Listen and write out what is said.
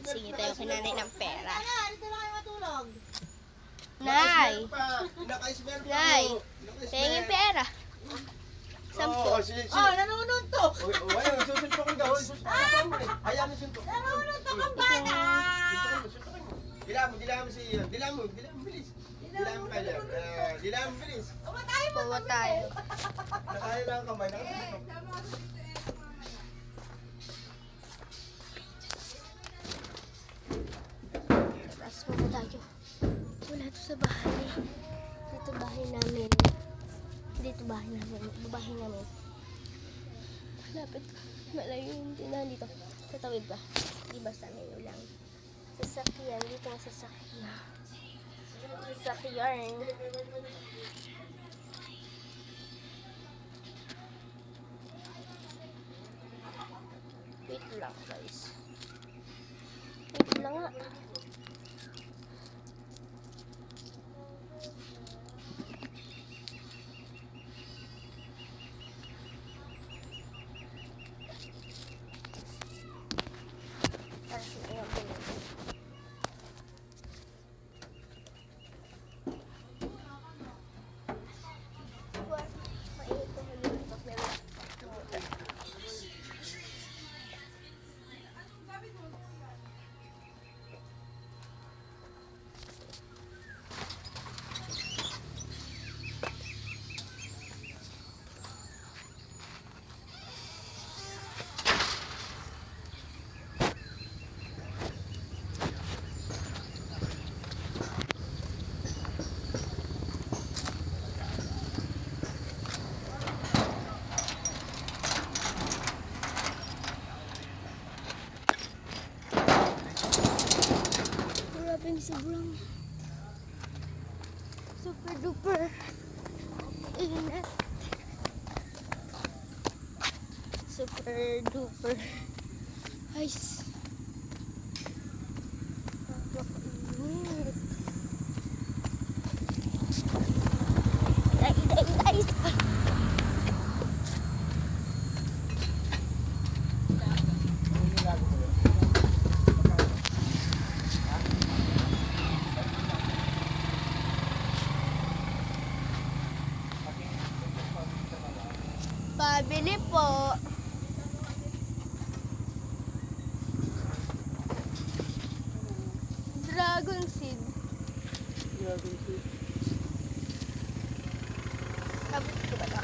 Sige tayo kay nanay ng pera. Dito na kayo matulog. Nay! Naka-ismer pa. Nay! Tingin pera. 10. Nanunod to. Ayun, susuntukin daw. Ayan mo suntok. Nanunod to kang bata. Suntukin mo. Dilaan mo si... Dilaan mo, bilis. Dilaan mo kaya. Dilaan mo, bilis. Bawa tayo. Nakaya lang ang kamay. Nakasuntok. Tapos bawa tayo. Wala to sa bahay. Dito bahay namin. Dito bahay namin. Bahay namin. Malapit. Malayo yung tinahan dito. Tatawid ba? Di basta ngayon lang. Sasakyan. Dito ang sasakyan. Sasakyan. Wait lang guys. Wait lang nga. Sobrang super duper init. Super duper ice. Napakainit. Ice. Pabili po. Dragon seed. Sabit ko ba ito?